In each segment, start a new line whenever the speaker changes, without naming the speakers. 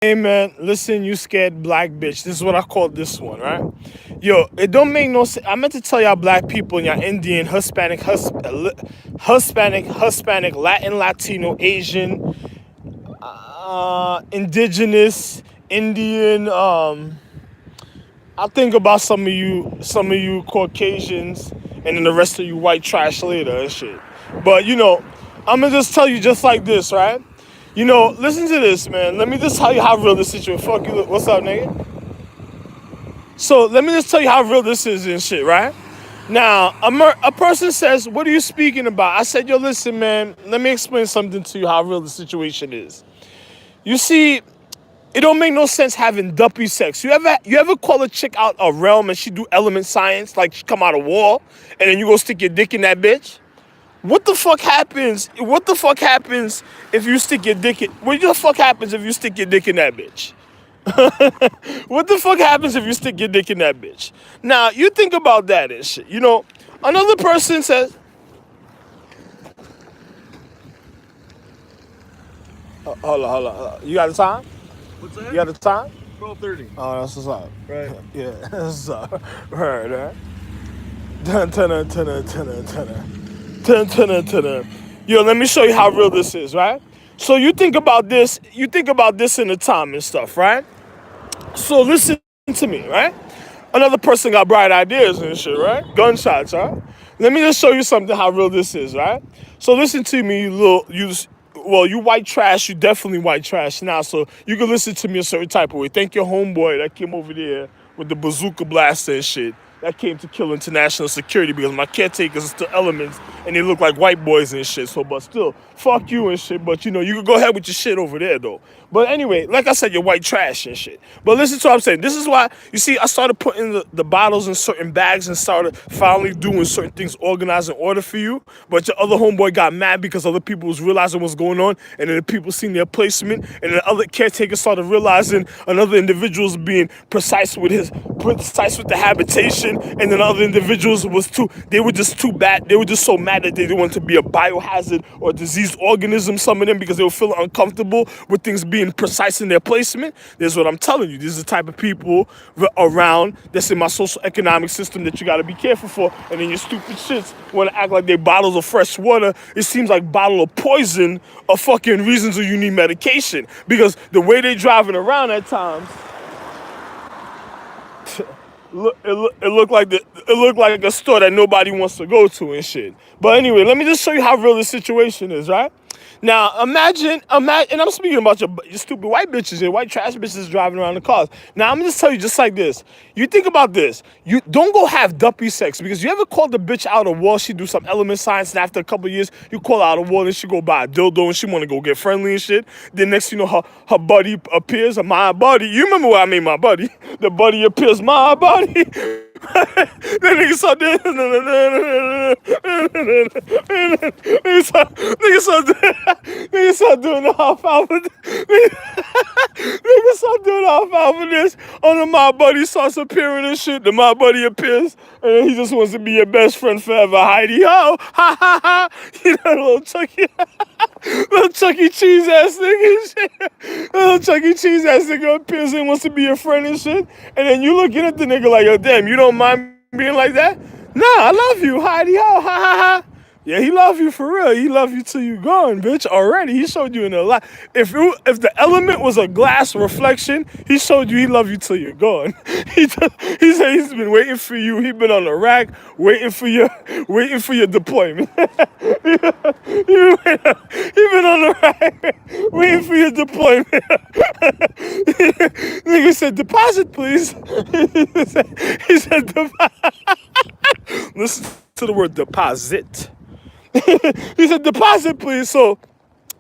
Hey man, listen, you scared black bitch. This is what I call this one, right? Yo, it don't make no sense. I meant to tell y'all black people and y'all Indian, Hispanic, Latin, Latino, Asian, indigenous, Indian. I think about some of you Caucasians, and then the rest of you white trash later and shit. But I'm gonna just tell you just like this, right? Listen to this, man. Let me just tell you how real this situation. Fuck you. What's up, nigga? So let me just tell you how real this is and shit, right? Now, a person says, "What are you speaking about?" I said, "Yo, listen, man. Let me explain something to you how real the situation is. You see, it don't make no sense having duppy sex. You ever call a chick out a realm and she do element science, like she come out a wall, and then you go stick your dick in that bitch? What the fuck happens? What the fuck happens if you stick your dick in? What the fuck happens if you stick your dick in that bitch? What the fuck happens if you stick your dick in that bitch? Now you think about that and shit. Another person says, hold on. You got the time?
What's
You
that?
got the time?
12:30.
Oh, that's what's up.
Right.
Yeah, that's what's up. Right. Dun, dun, dun, dun, dun, dun, dun, dun, dun, dun, dun, dun. Yo, let me show you how real this is, right? So you think about this. You think about this in the time and stuff, right? So listen to me, right? Another person got bright ideas and shit, right? Gunshots, right? Let me just show you something how real this is, right? So listen to me, you white trash, you definitely white trash now, so you can listen to me a certain type of way. Thank your homeboy that came over there with the bazooka blaster and shit. That came to kill international security because my caretakers are still elements and they look like white boys and shit. So, but still, fuck you and shit. But you can go ahead with your shit over there though. But anyway, like I said, you're white trash and shit. But listen to what I'm saying. This is why, you see, I started putting the bottles in certain bags and started finally doing certain things organized in order for you. But your other homeboy got mad because other people was realizing what's going on. And then the people seen their placement. And then the other caretakers started realizing another individual's being precise with the habitation. And then other individuals they were just too bad. They were just so mad that they didn't want to be a biohazard or a diseased organism, some of them, because they were feeling uncomfortable with things being precise in their placement. This is what I'm telling you. These are the type of people around that's in my social economic system that you got to be careful for. And then your stupid shits want to act like they bottles of fresh water. It seems like bottle of poison are fucking reasons why you need medication. Because the way they driving around at times, it looked like a store that nobody wants to go to and shit. But anyway, let me just show you how real the situation is, right? Now imagine, and I'm speaking about your stupid white bitches, your white trash bitches driving around the cars. Now I'm gonna just tell you just like this. You think about this. You don't go have duppy sex because you ever called the bitch out a wall? She do some element science, and after a couple of years, you call her out a wall and she go buy a dildo and she wanna go get friendly and shit. Then next you know her buddy appears, my buddy. You remember what I mean, my buddy? The buddy appears, my buddy. Then nigga start doing, nigga start doing the half album. Nigga start doing the half album this. On the my buddy starts appearing and shit. The my buddy appears, and then he just wants to be your best friend forever. Heidi ho, ha ha ha. You know, little Chuck E. Cheese ass nigga and shit. Little Chuck E. Cheese ass nigga appears and wants to be your friend and shit. And then you looking at the nigga like, yo, damn, you don't mind being like that? Nah, I love you, Heidi ho, ha ha ha. Yeah, he love you for real. He love you till you gone, bitch. Already, he showed you in a lot. If the element was a glass reflection, he showed you he love you till you're gone. He said he's been waiting for you. He been on the rack waiting for your deployment. He been on the rack waiting for your deployment. Nigga said deposit, please. He said deposit. Listen to the word deposit. He said, deposit, please. So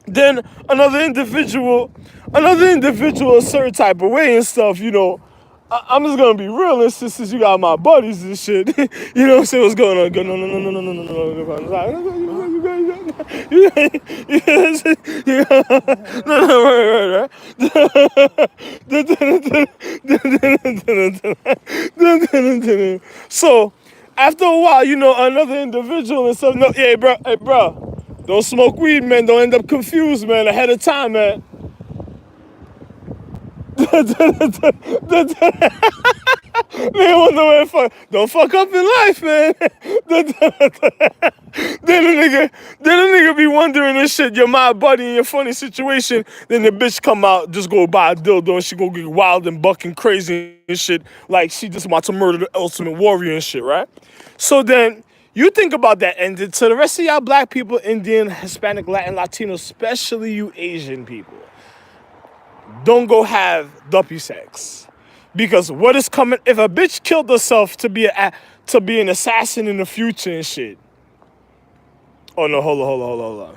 then another individual a certain type of way and stuff, I'm just gonna be real, and since you got my buddies and shit, you know what I'm saying? What's going on? Right. So after a while, another individual and stuff. No, hey, bro, don't smoke weed, man. Don't end up confused, man. Ahead of time, man. They wonder where don't fuck up in life, man. Then the nigga be wondering this shit, your mind buddy in your funny situation, then the bitch come out, just go buy a dildo and she go get wild and bucking crazy and shit, like she just wants to murder the ultimate warrior and shit, right? So then you think about that, and to the rest of y'all black people, Indian, Hispanic, Latin, Latino, especially you Asian people, don't go have duppy sex. Because what is coming, if a bitch killed herself to be an assassin in the future and shit. Oh no, hold on.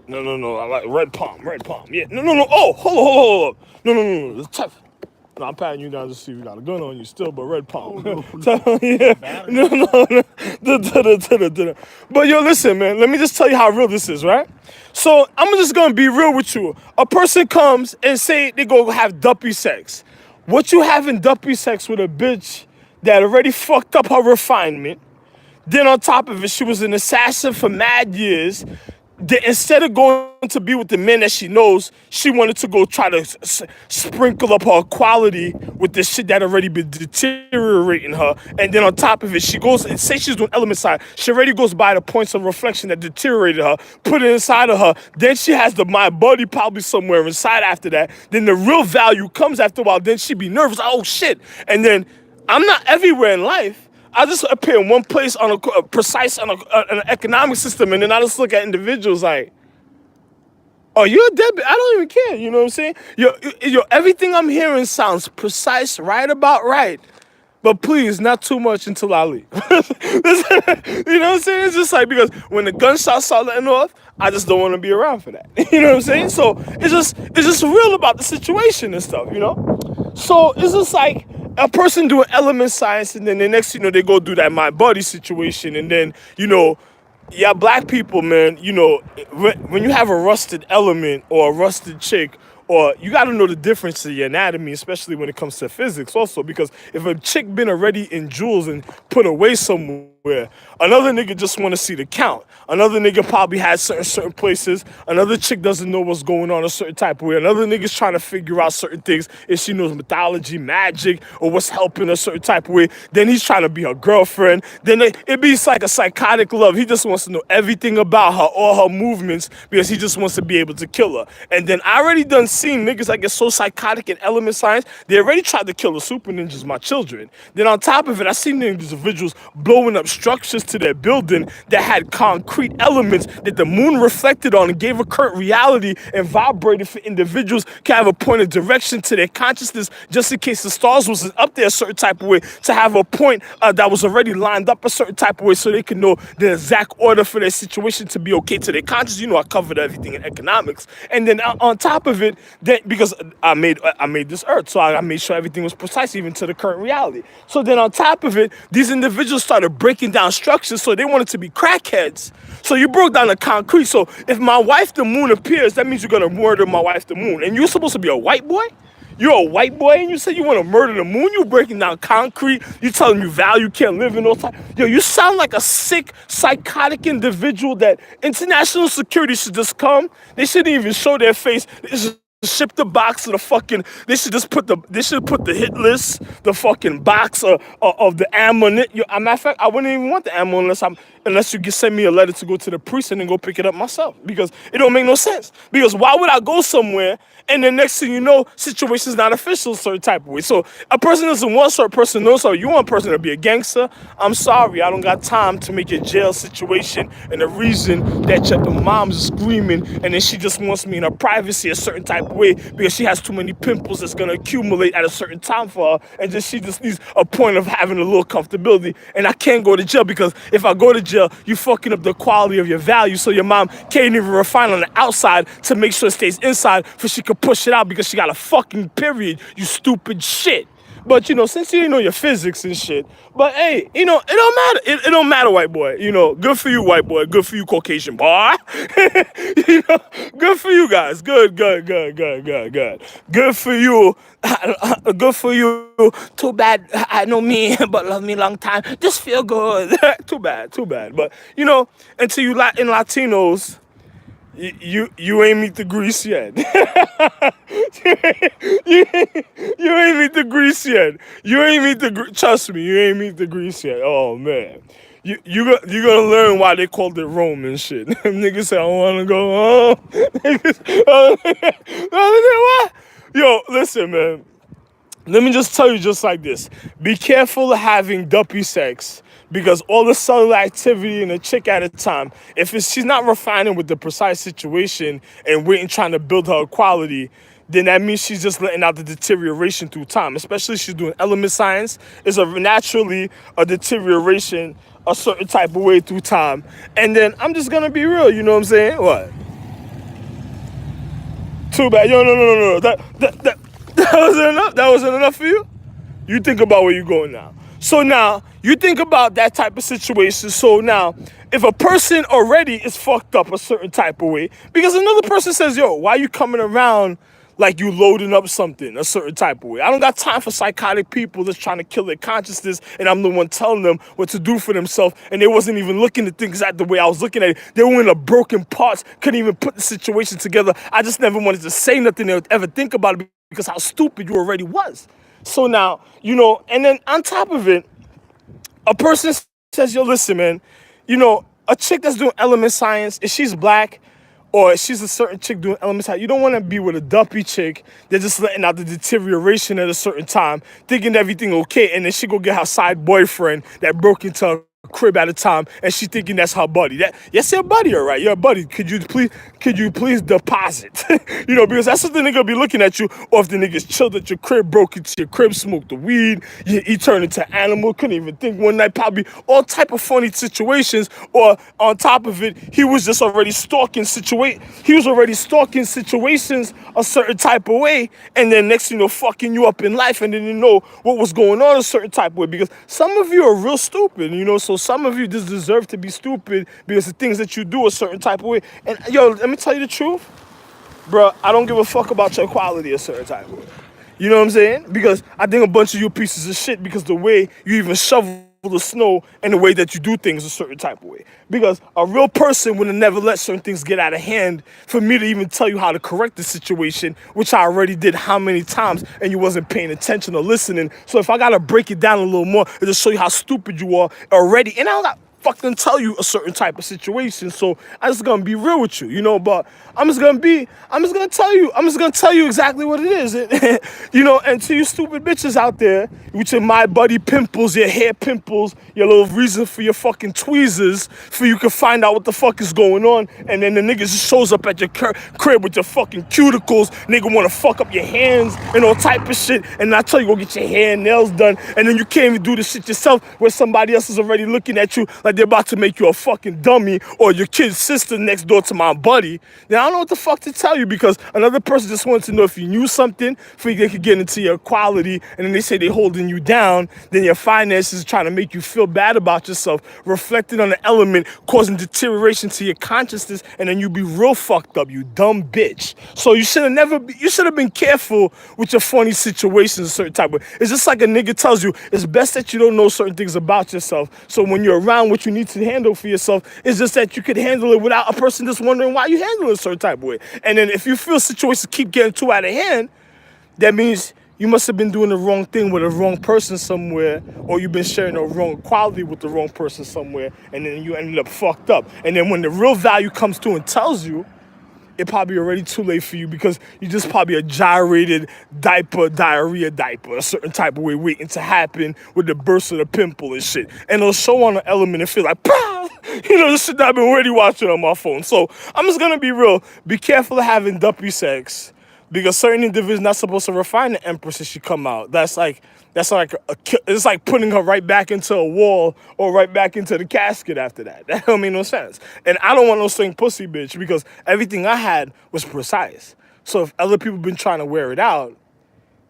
No, I like red palm. Yeah, no. Oh, hold on. No. It's tough. No, I'm patting you down to see if you got a gun on you still, but red palm. Yeah. No. But yo, listen, man, let me just tell you how real this is, right? So I'm just gonna be real with you. A person comes and say they go have duppy sex. What you having duppy sex with a bitch that already fucked up her refinement? Then on top of it, she was an assassin for mad years. Instead of going to be with the men that she knows, she wanted to go try to sprinkle up her quality with the shit that already been deteriorating her. And then on top of it, she goes and say she's doing element side. She already goes by the points of reflection that deteriorated her, put it inside of her. Then she has the my body probably somewhere inside after that. Then the real value comes after a while. Then she be nervous. Oh shit. And then I'm not everywhere in life. I just appear in one place on a precise on an economic system, and then I just look at individuals like, oh, you're a deadbeat. I don't even care. You know what I'm saying? Everything I'm hearing sounds precise, right about right. But please, not too much until I leave. You know what I'm saying? It's just like, because when the gunshots start letting off, I just don't want to be around for that. You know what I'm saying? So it's just real about the situation and stuff, you know? So it's just like a person doing element science, and then the next, they go do that my body situation, and then, yeah, black people, man, when you have a rusted element or a rusted chick, or you got to know the difference to your anatomy, especially when it comes to physics also, because if a chick been already in jewels and put away somewhere, another nigga just want to see the count. Another nigga probably has certain places. Another chick doesn't know what's going on a certain type of way. Another nigga's trying to figure out certain things, if she knows mythology, magic, or what's helping a certain type of way. Then he's trying to be her girlfriend. Then it be like a psychotic love. He just wants to know everything about her, all her movements, because he just wants to be able to kill her. And then I already done seen niggas that get so psychotic in element science, they already tried to kill the super ninjas, my children. Then on top of it, I seen individuals blowing up structures to their building that had concrete elements that the moon reflected on and gave a current reality and vibrated for individuals can have a point of direction to their consciousness, just in case the stars was up there a certain type of way, to have a point that was already lined up a certain type of way so they can know the exact order for their situation to be okay to their conscious. I covered everything in economics. And then on top of it, that because I made this earth, so I made sure everything was precise even to the current reality. So then on top of it, these individuals started breaking down structures, so they wanted to be crackheads. So you broke down the concrete. So if my wife the moon appears, that means you're gonna murder my wife the moon. And you're supposed to be a white boy? You're a white boy and you say you want to murder the moon? You breaking down concrete. You telling you value can't live in all time. Yo, you sound like a sick, psychotic individual that international security should just come. They shouldn't even show their face. They should ship the box of the fucking. They should put the hit list, the fucking box of the ammo. Matter of fact, I wouldn't even want the ammo unless you can send me a letter to go to the priest and then go pick it up myself, because it don't make no sense. Because why would I go somewhere and the next thing you know, situation's not official a certain type of way? So a person doesn't want certain person knows, so you want a person to be a gangster? I'm sorry, I don't got time to make a jail situation and the reason that your mom's screaming and then she just wants me in her privacy a certain type of way because she has too many pimples that's gonna accumulate at a certain time for her, and she just needs a point of having a little comfortability. And I can't go to jail, because if I go to jail, you fucking up the quality of your value, so your mom can't even refine on the outside to make sure it stays inside, for she could push it out because she got a fucking period, you stupid shit. But, since you didn't know your physics and shit, but hey, it don't matter. It don't matter, white boy. Good for you, white boy. Good for you, Caucasian boy. Good for you guys. Good. Good for you. Good for you. Too bad I know me, but love me long time. Just feel good. Too bad. But, and to you Latin Latinos, You ain't meet the grease yet. you, you ain't meet the grease yet. You ain't meet the trust me. You ain't meet the grease yet. Oh man. You gonna learn why they called it Rome and shit. Niggas say I wanna go home. Niggas, what? Yo, listen, man. Let me just tell you just like this. Be careful of having duppy sex because all the cellular activity in a chick at a time, if she's not refining with the precise situation and waiting trying to build her equality, then that means she's just letting out the deterioration through time. Especially if she's doing element science, it's naturally a deterioration a certain type of way through time. And then I'm just gonna be real, you know what I'm saying? What? Too bad. Yo, no. That wasn't enough. That wasn't enough for you? You think about where you're going now. So now, you think about that type of situation. So now, if a person already is fucked up a certain type of way, because another person says, yo, why you coming around like you loading up something a certain type of way? I don't got time for psychotic people that's trying to kill their consciousness and I'm the one telling them what to do for themselves and they wasn't even looking at things at the way I was looking at it. They were in a broken parts, couldn't even put the situation together. I just never wanted to say nothing or ever think about it because how stupid you already was. So now, and then on top of it, a person says, yo, listen, man, a chick that's doing element science, if she's black or if she's a certain chick doing element science, you don't want to be with a dumpy chick that's just letting out the deterioration at a certain time, thinking everything okay, and then she go get her side boyfriend that broke into her crib at a time and she thinking that's her buddy. Yes, your buddy, all right. Your buddy. Could you please deposit? Because that's what the nigga be looking at you. Or if the nigga's chilled at your crib, broke into your crib, smoked the weed, he turned into an animal, couldn't even think one night, probably all type of funny situations. Or on top of it, he was already stalking situations a certain type of way, and then next thing you know, fucking you up in life, and then you know what was going on a certain type of way. Because some of you are real stupid, so some of you just deserve to be stupid because the things that you do a certain type of way. And yo, let me tell you the truth, bro. I don't give a fuck about your quality a certain type of way. You know what I'm saying? Because I think a bunch of you pieces of shit because the way you even shovel the snow and the way that you do things a certain type of way. Because a real person would have never let certain things get out of hand for me to even tell you how to correct the situation, which I already did how many times and you wasn't paying attention or listening. So if I gotta break it down a little more and just show you how stupid you are already, and I don't got fucking tell you a certain type of situation. So I'm just gonna be real with you, but I'm just gonna tell you exactly what it is. And to you stupid bitches out there, with your my buddy pimples, your hair pimples, your little reason for your fucking tweezers, for you can find out what the fuck is going on, and then the nigga just shows up at your crib with your fucking cuticles, nigga wanna fuck up your hands and all type of shit, and I tell you go get your hair and nails done, and then you can't even do the shit yourself where somebody else is already looking at you like they're about to make you a fucking dummy, or your kid's sister next door to my buddy. Then I don't know what the fuck to tell you, because another person just wants to know if you knew something, for they could get into your quality, and then they say they holding you down, then your finances trying to make you feel bad about yourself, reflecting on the element, causing deterioration to your consciousness, and then you be real fucked up, you dumb bitch. So you should have been careful with your funny situations a certain type of way. It's just like a nigga tells you, it's best that you don't know certain things about yourself, so when you're around what you need to handle for yourself, it's just that you could handle it without a person just wondering why you handle it a certain type of way. And then if you feel situations keep getting too out of hand, that means you must have been doing the wrong thing with the wrong person somewhere, or you've been sharing the wrong quality with the wrong person somewhere, and then you ended up fucked up. And then when the real value comes through and tells you, it probably already too late for you, because you just probably a gyrated diarrhea diaper, a certain type of way waiting to happen with the burst of the pimple and shit. And it'll show on the element and feel like, pow! The shit that I've been already watching on my phone. So I'm just gonna be real. Be careful of having dumpy sex, because certain individuals not supposed to refine the empress if she come out. It's like putting her right back into a wall or right back into the casket after that. That don't make no sense. And I don't want no sling pussy bitch, because everything I had was precise. So if other people been trying to wear it out,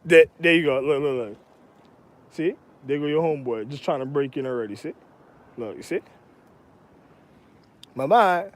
there you go. Look. See? There go your homeboy just trying to break in already. See? Look, you see? Bye-bye.